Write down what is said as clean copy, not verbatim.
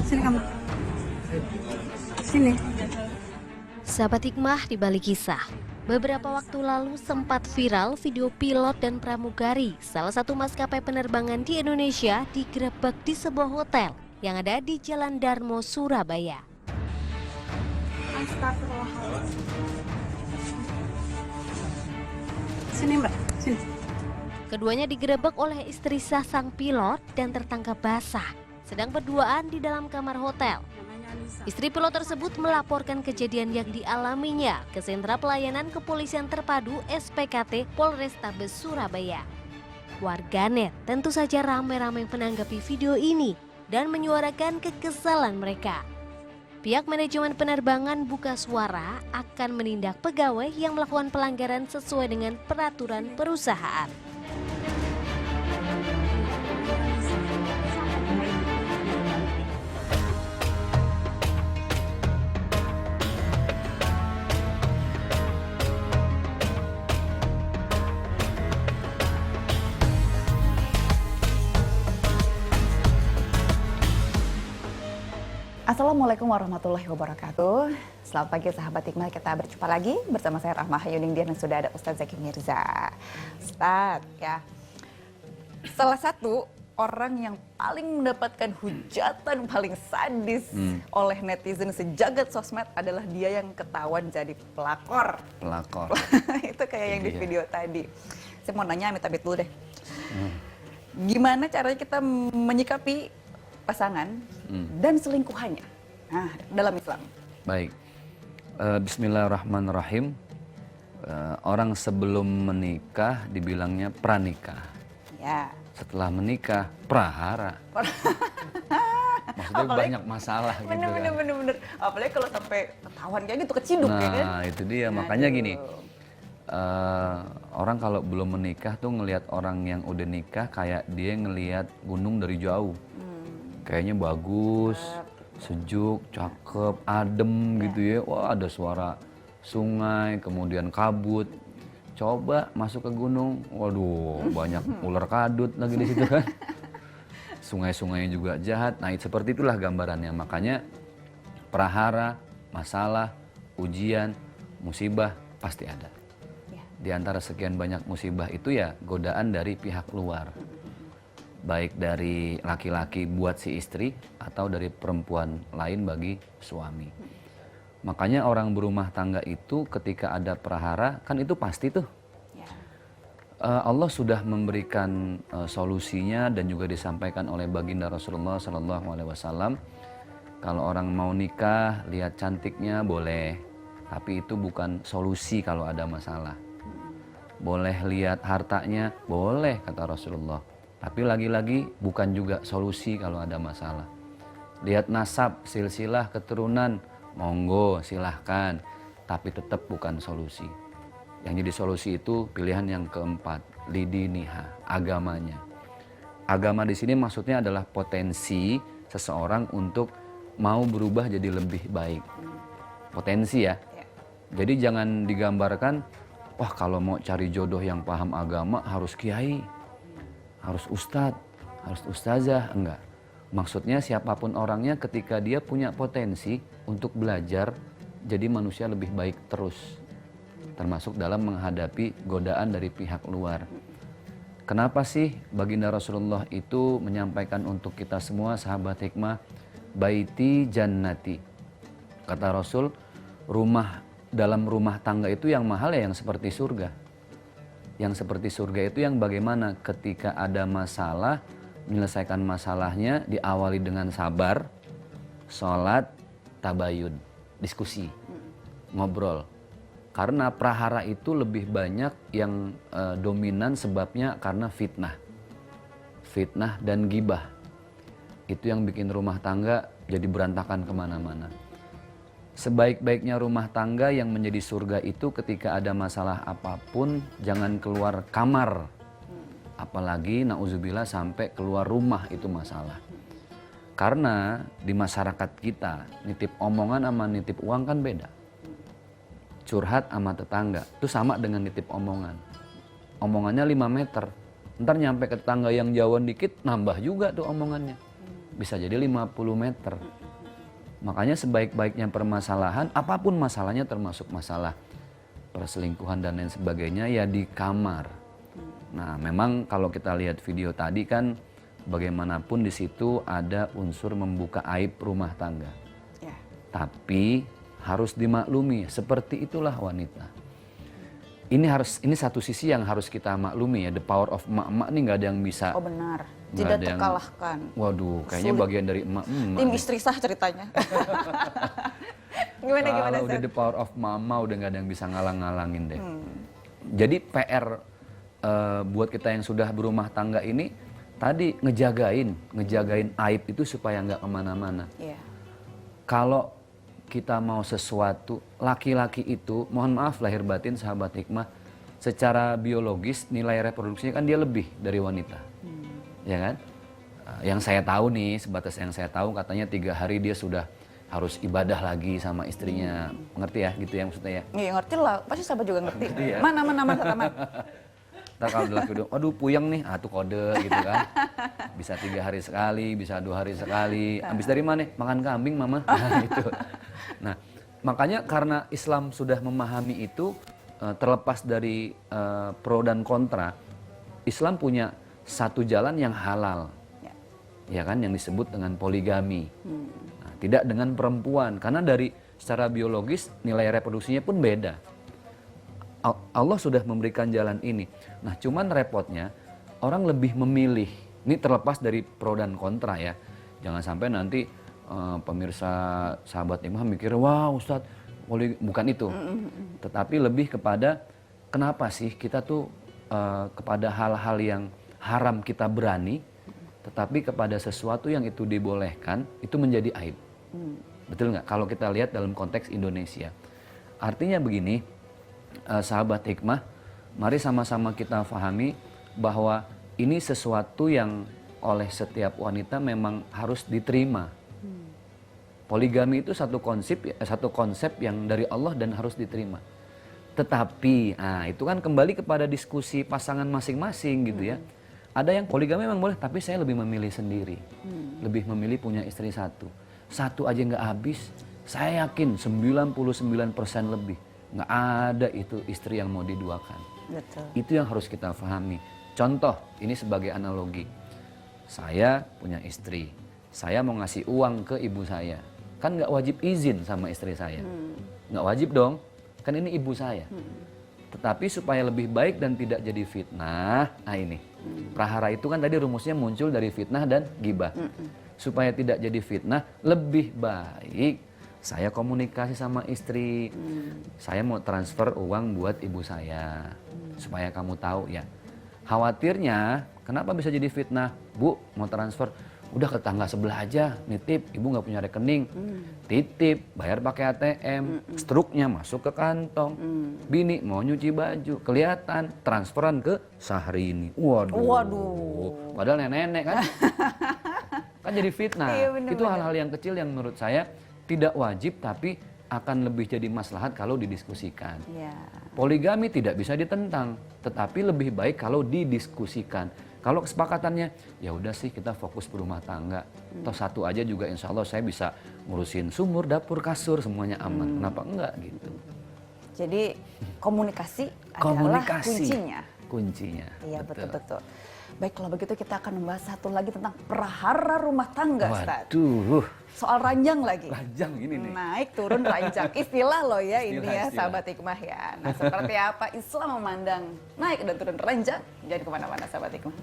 Sini kamu. Sini. Sahabat hikmah di balik kisah. Beberapa waktu lalu sempat viral video pilot dan pramugari salah satu maskapai penerbangan di Indonesia digerebek di sebuah hotel yang ada di Jalan Darmo, Surabaya. Astagfirullahaladzim. Sini Mbak, sini. Keduanya digerebek oleh istri sah sang pilot dan tertangkap basah sedang berduaan di dalam kamar hotel. Istri pilot tersebut melaporkan kejadian yang dialaminya ke Sentra Pelayanan Kepolisian Terpadu SPKT Polrestabes Surabaya. Warganet tentu saja ramai-ramai menanggapi video ini dan menyuarakan kekesalan mereka. Pihak manajemen penerbangan buka suara akan menindak pegawai yang melakukan pelanggaran sesuai dengan peraturan perusahaan. Assalamualaikum warahmatullahi wabarakatuh. Selamat pagi sahabat hikmah, kita berjumpa lagi bersama saya Rahmah Yuningdian dan sudah ada Ustadz Zaki Mirza. Ustadz ya, salah satu orang yang paling mendapatkan hujatan paling sadis oleh netizen sejagat sosmed adalah dia yang ketahuan jadi pelakor. Pelakor. Itu kayak yang di video tadi. Saya mau nanya amit-amit dulu deh. Gimana caranya kita menyikapi pasangan dan selingkuhannya dalam Islam? Baik, Bismillahirrahmanirrahim. Orang sebelum menikah dibilangnya pranikah. Ya. Setelah menikah prahara. Maksudnya Apalagi, banyak masalah gitu kan. Bener. Apalagi kalau sampai ketahuan kayak gitu keciduk ya kan. Nah itu dia, makanya gini. Orang kalau belum menikah tuh ngelihat orang yang udah nikah kayak dia ngelihat gunung dari jauh. Kayaknya bagus, sejuk, cakep, adem gitu ya. Wah ada suara sungai, kemudian kabut. Coba masuk ke gunung, waduh banyak ular kadut lagi di situ kan. Sungai-sungainya juga jahat. Nah seperti itulah gambarannya. Makanya prahara, masalah, ujian, musibah pasti ada. Di antara sekian banyak musibah itu ya godaan dari pihak luar. Baik dari laki-laki buat si istri atau dari perempuan lain bagi suami. Makanya orang berumah tangga itu ketika ada prahara kan itu pasti tuh. Allah sudah memberikan solusinya dan juga disampaikan oleh baginda Rasulullah SAW. Kalau orang mau nikah lihat cantiknya boleh, tapi itu bukan solusi kalau ada masalah. Boleh lihat hartanya boleh kata Rasulullah. Tapi lagi-lagi bukan juga solusi kalau ada masalah. Lihat nasab, silsilah, keturunan, monggo silahkan. Tapi tetap bukan solusi. Yang jadi solusi itu pilihan yang keempat, lidiniha, agamanya. Agama di sini maksudnya adalah potensi seseorang untuk mau berubah jadi lebih baik. Potensi ya. Jadi jangan digambarkan, wah kalau mau cari jodoh yang paham agama harus kiai. Harus ustadz, harus ustazah, enggak. Maksudnya siapapun orangnya ketika dia punya potensi untuk belajar jadi manusia lebih baik terus. Termasuk dalam menghadapi godaan dari pihak luar. Kenapa sih baginda Rasulullah itu menyampaikan untuk kita semua sahabat hikmah, baiti jannati. Kata Rasul, dalam rumah tangga itu yang mahal ya yang seperti surga. Yang seperti surga itu yang bagaimana ketika ada masalah, menyelesaikan masalahnya diawali dengan sabar, sholat, tabayun, diskusi, ngobrol. Karena prahara itu lebih banyak yang dominan sebabnya karena fitnah. Fitnah dan gibah. Itu yang bikin rumah tangga jadi berantakan kemana-mana. Sebaik-baiknya rumah tangga yang menjadi surga itu ketika ada masalah apapun jangan keluar kamar. Apalagi na'udzubillah sampai keluar rumah itu masalah. Karena di masyarakat kita nitip omongan sama nitip uang kan beda. Curhat sama tetangga itu sama dengan nitip omongan. Omongannya 5 meter. Ntar nyampe ke tetangga yang jauhan dikit nambah juga tuh omongannya. bisa jadi 50 meter. Makanya sebaik-baiknya permasalahan, apapun masalahnya termasuk masalah perselingkuhan dan lain sebagainya, ya di kamar. Nah, memang kalau kita lihat video tadi kan bagaimanapun di situ ada unsur membuka aib rumah tangga. Ya. Tapi harus dimaklumi, seperti itulah wanita. Ini satu sisi yang harus kita maklumi ya, the power of emak-emak nih nggak ada yang bisa. Oh benar, Nggak tidak ada yang- terkalahkan. Waduh, kayaknya Sulit. bagian dari emak-emak. Tim nih. istri sah ceritanya. gimana Kalau udah Seth? the power of mama udah nggak ada yang bisa ngalang-ngalangin deh. Jadi PR buat kita yang sudah berumah tangga ini tadi ngejagain aib itu supaya nggak kemana-mana. Iya. Kalau kita mau sesuatu, laki-laki itu, mohon maaf lahir batin sahabat hikmah, secara biologis nilai reproduksinya kan dia lebih dari wanita, ya kan? Yang saya tahu nih, sebatas yang saya tahu katanya 3 hari dia sudah harus ibadah lagi sama istrinya, ngerti ya gitu ya maksudnya ya? Iya ngerti lah, pasti sahabat juga ngerti. Ngerti ya? Mana taman. Ntar kalau laki udah, aduh puyeng nih, tuh kode gitu kan. Bisa 3 hari sekali, bisa 2 hari sekali. Habis dari mana? Makan kambing mama. Nah gitu. Nah makanya karena Islam sudah memahami itu, terlepas dari pro dan kontra, Islam punya satu jalan yang halal. Ya kan, yang disebut dengan poligami. Nah, tidak dengan perempuan, karena dari secara biologis nilai reproduksinya pun beda. Allah sudah memberikan jalan ini. Nah, cuman repotnya orang lebih memilih. Ini terlepas dari pro dan kontra ya. Jangan sampai nanti pemirsa sahabat Imam mikir, wah Ustadz, bukan itu. Tetapi lebih kepada kenapa sih kita tuh kepada hal-hal yang haram kita berani, tetapi kepada sesuatu yang itu dibolehkan, itu menjadi aib. Betul nggak? Kalau kita lihat dalam konteks Indonesia. Artinya begini, sahabat hikmah, mari sama-sama kita pahami bahwa ini sesuatu yang oleh setiap wanita memang harus diterima. Poligami itu satu konsep yang dari Allah dan harus diterima. Tetapi, itu kan kembali kepada diskusi pasangan masing-masing gitu ya. Ada yang poligami memang boleh, tapi saya lebih memilih sendiri. Lebih memilih punya istri satu. Satu aja nggak habis, saya yakin 99% lebih. Nggak ada itu istri yang mau diduakan. Betul. Itu yang harus kita pahami. Contoh, ini sebagai analogi. Saya punya istri, saya mau ngasih uang ke ibu saya. Kan nggak wajib izin sama istri saya. Nggak wajib dong, kan ini ibu saya. Tetapi supaya lebih baik dan tidak jadi fitnah, nah ini. Prahara itu kan tadi rumusnya muncul dari fitnah dan gibah. Supaya tidak jadi fitnah, lebih baik saya komunikasi sama istri. Saya mau transfer uang buat ibu saya. Supaya kamu tahu ya. Khawatirnya, kenapa bisa jadi fitnah? Bu, mau transfer. Udah ke tangga sebelah aja, nitip. Ibu nggak punya rekening. Titip, bayar pakai ATM. Struknya masuk ke kantong. Bini mau nyuci baju. Kelihatan, transferan ke Syahrini. Waduh. Padahal nenek-nenek kan. Kan jadi fitnah. Iya, bener-bener. Itu hal-hal yang kecil yang menurut saya tidak wajib, tapi akan lebih jadi maslahat kalau didiskusikan. Iya. Poligami tidak bisa ditentang, tetapi lebih baik kalau didiskusikan. Kalau kesepakatannya, ya udah sih kita fokus berumah tangga. Toh satu aja juga insya Allah saya bisa ngurusin sumur, dapur, kasur, semuanya aman. Kenapa enggak gitu? Jadi komunikasi adalah kuncinya. Kuncinya. Iya betul-betul. Baik, kalau begitu kita akan membahas satu lagi tentang prahara rumah tangga, Ustaz. Waduh. Soal ranjang lagi. Ranjang ini nih. Naik turun ranjang. Istilah loh ya ini ya, Istilah. sahabat hikmah ya. Nah seperti apa Islam memandang naik dan turun ranjang? Jangan kemana-mana sahabat hikmah.